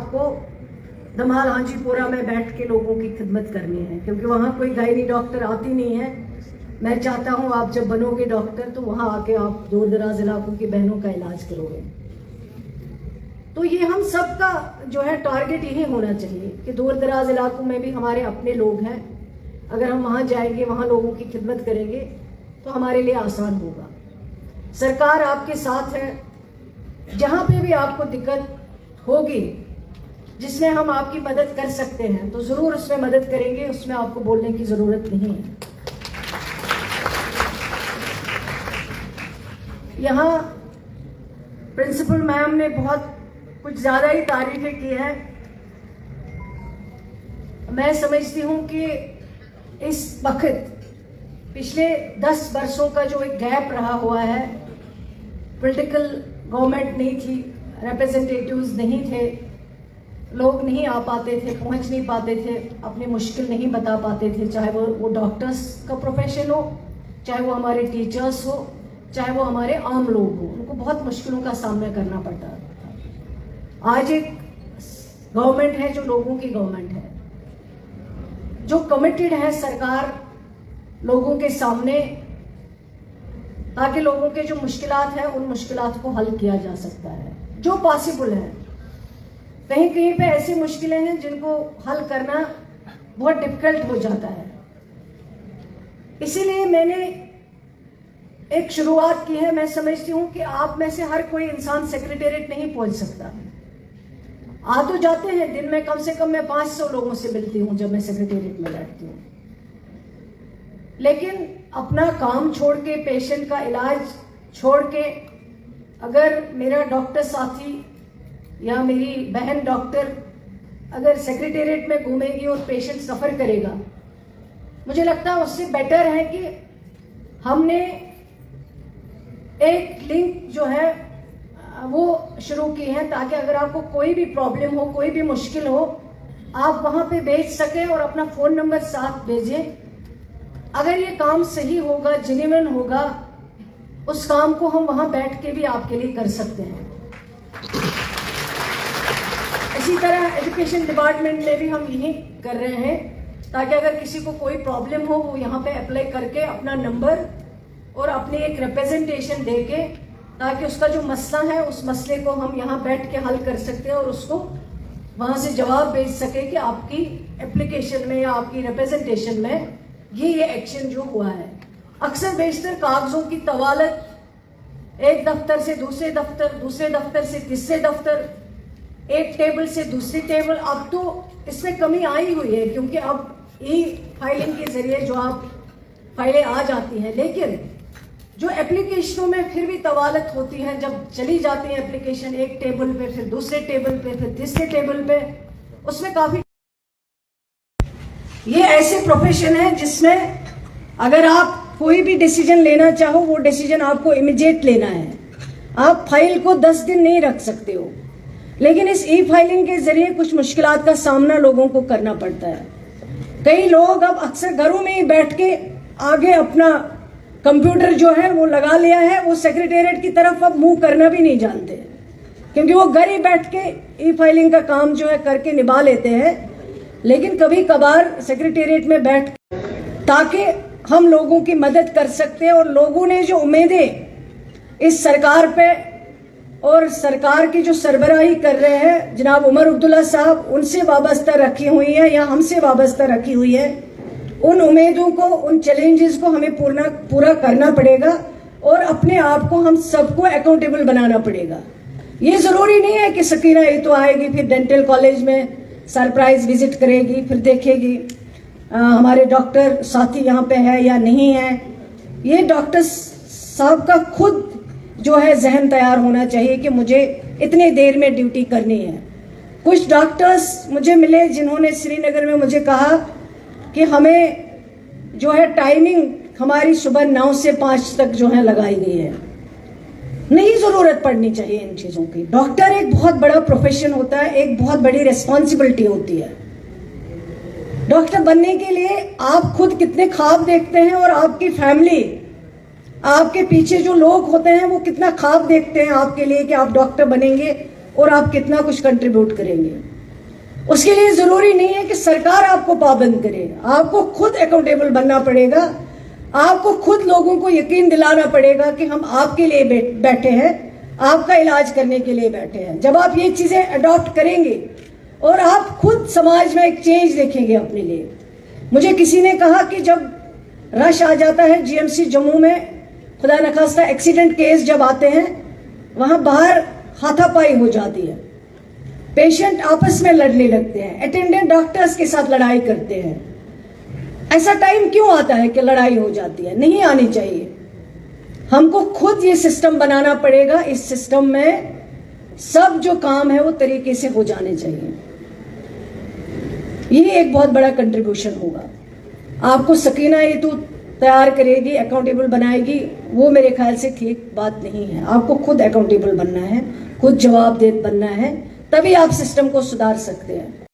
आपको धमाल हांजीपुरा में बैठ के लोगों की खिदमत करनी है, क्योंकि वहाँ कोई गायनी डॉक्टर आती नहीं है। मैं चाहता हूँ आप जब बनोगे डॉक्टर तो वहाँ आके आप दूर दराज इलाकों की बहनों का इलाज करोगे। तो ये हम सबका जो है टारगेट यही होना चाहिए कि दूर दराज इलाकों में भी हमारे अपने लोग हैं, अगर हम वहाँ जाएंगे, वहाँ लोगों की खिदमत करेंगे तो हमारे लिए आसान होगा। सरकार आपके साथ है, जहाँ पे भी आपको दिक्कत होगी जिसमें हम आपकी मदद कर सकते हैं तो ज़रूर उसमें मदद करेंगे, उसमें आपको बोलने की ज़रूरत नहीं है। यहाँ प्रिंसिपल मैम ने बहुत कुछ ज़्यादा ही तारीफें की हैं। मैं समझती हूँ कि इस वक्त पिछले 10 वर्षों का जो एक गैप रहा हुआ है, पॉलिटिकल गवर्नमेंट नहीं थी, रिप्रेजेंटेटिव्स नहीं थे, लोग नहीं आ पाते थे, पहुंच नहीं पाते थे, अपनी मुश्किल नहीं बता पाते थे, चाहे वो डॉक्टर्स का प्रोफेशन हो, चाहे वो हमारे टीचर्स हो, चाहे वो हमारे आम लोग हो, उनको बहुत मुश्किलों का सामना करना पड़ता था। आज एक गवर्नमेंट है जो लोगों की गवर्नमेंट है, जो कमिटेड है सरकार लोगों के सामने, ताकि लोगों के जो मुश्किलात हैं उन मुश्किलात को हल किया जा सकता है जो पॉसिबल है। कहीं कहीं पे ऐसी मुश्किलें हैं जिनको हल करना बहुत डिफिकल्ट हो जाता है। इसीलिए मैंने एक शुरुआत की है। मैं समझती हूँ कि आप में से हर कोई इंसान सेक्रेटेरिएट नहीं पहुंच सकता। आ तो जाते हैं, दिन में कम से कम मैं 500 लोगों से मिलती हूँ जब मैं सेक्रेटेरिएट में बैठती हूँ, लेकिन अपना काम छोड़ के, पेशेंट का इलाज छोड़ के, अगर मेरा डॉक्टर साथी या मेरी बहन डॉक्टर अगर सेक्रेटेरिएट में घूमेगी और पेशेंट सफ़र करेगा, मुझे लगता है उससे बेटर है कि हमने एक लिंक जो है वो शुरू की है, ताकि अगर आपको कोई भी प्रॉब्लम हो, कोई भी मुश्किल हो, आप वहाँ पे भेज सकें और अपना फ़ोन नंबर साथ भेजें। अगर ये काम सही होगा, जेन्युइन होगा, उस काम को हम वहाँ बैठ के भी आपके लिए कर सकते हैं। इसी तरह एजुकेशन डिपार्टमेंट में भी हम यही कर रहे हैं, ताकि अगर किसी को कोई प्रॉब्लम हो वो यहाँ पे अप्लाई करके अपना नंबर और अपनी एक रिप्रेजेंटेशन देके, ताकि उसका जो मसला है उस मसले को हम यहाँ बैठ के हल कर सकते हैं और उसको वहाँ से जवाब भेज सके कि आपकी एप्लीकेशन में या आपकी रिप्रेजेंटेशन में ये एक्शन जो हुआ है। अक्सर बेशतर कागजों की तवालत एक दफ्तर से दूसरे दफ्तर, दूसरे दफ्तर से तीसरे दफ्तर, एक टेबल से दूसरी टेबल, अब तो इसमें कमी आई हुई है क्योंकि अब ई फाइलिंग के जरिए जो आप फाइलें आ जाती हैं, लेकिन जो एप्लीकेशनों में फिर भी तवालत होती है, जब चली जाती है एप्लीकेशन एक टेबल पे, फिर दूसरे टेबल पे, फिर तीसरे टेबल पे, उसमें काफी ये ऐसे प्रोफेशन है जिसमें अगर आप कोई भी डिसीजन लेना चाहो वो डिसीजन आपको इमीडिएट लेना है। आप फाइल को 10 दिन नहीं रख सकते हो, लेकिन इस ई फाइलिंग के जरिए कुछ मुश्किलात का सामना लोगों को करना पड़ता है। कई लोग अब अक्सर घरों में ही बैठ के आगे अपना कंप्यूटर जो है वो लगा लिया है, वो सेक्रेटेरिएट की तरफ अब मुंह करना भी नहीं जानते, क्योंकि वो घर ही बैठ के ई फाइलिंग का काम जो है करके निभा लेते हैं। लेकिन कभी कभार सेक्रेटेरिएट में बैठ, ताकि हम लोगों की मदद कर सकते हैं, और लोगों ने जो उम्मीदें इस सरकार पे और सरकार की जो सरबराही कर रहे हैं जनाब उमर अब्दुल्ला साहब, उनसे वाबस्ता रखी हुई है या हमसे वाबस्ता रखी हुई है, उन उम्मीदों को, उन चैलेंजेस को हमें पूरा करना पड़ेगा और अपने आप को हम सबको अकाउंटेबल बनाना पड़ेगा। ये ज़रूरी नहीं है कि सकीना ये तो आएगी फिर डेंटल कॉलेज में सरप्राइज विजिट करेगी, फिर देखेगी हमारे डॉक्टर साथी यहाँ पे है या नहीं है। ये डॉक्टर साहब का खुद जो है जहन तैयार होना चाहिए कि मुझे इतनी देर में ड्यूटी करनी है। कुछ डॉक्टर्स मुझे मिले जिन्होंने श्रीनगर में मुझे कहा कि हमें जो है टाइमिंग हमारी सुबह 9 से 5 तक जो है लगाई गई है। नहीं जरूरत पड़नी चाहिए इन चीजों की। डॉक्टर एक बहुत बड़ा प्रोफेशन होता है, एक बहुत बड़ी रिस्पॉन्सिबिलिटी होती है। डॉक्टर बनने के लिए आप खुद कितने ख्वाब देखते हैं और आपकी फैमिली, आपके पीछे जो लोग होते हैं वो कितना ख्वाब देखते हैं आपके लिए कि आप डॉक्टर बनेंगे और आप कितना कुछ कंट्रीब्यूट करेंगे। उसके लिए जरूरी नहीं है कि सरकार आपको पाबंद करे, आपको खुद अकाउंटेबल बनना पड़ेगा। आपको खुद लोगों को यकीन दिलाना पड़ेगा कि हम आपके लिए बैठे हैं, आपका इलाज करने के लिए बैठे हैं। जब आप ये चीजें अडॉप्ट करेंगे और आप खुद समाज में एक चेंज देखेंगे अपने लिए। मुझे किसी ने कहा कि जब रश आ जाता है जीएमसी जम्मू में, खुदा न खास्ता एक्सीडेंट केस जब आते हैं, वहां बाहर हाथापाई हो जाती है, पेशेंट आपस में लड़ने लगते हैं, अटेंडेंट डॉक्टर्स के साथ लड़ाई करते हैं। ऐसा टाइम क्यों आता है कि लड़ाई हो जाती है? नहीं आनी चाहिए। हमको खुद ये सिस्टम बनाना पड़ेगा। इस सिस्टम में सब जो काम है वो तरीके से हो जाने चाहिए। ये एक बहुत बड़ा कंट्रीब्यूशन होगा। आपको सकीना ये तो तैयार करेगी, अकाउंटेबल बनाएगी, वो मेरे ख्याल से ठीक बात नहीं है। आपको खुद अकाउंटेबल बनना है, खुद जवाबदेह बनना है, तभी आप सिस्टम को सुधार सकते हैं।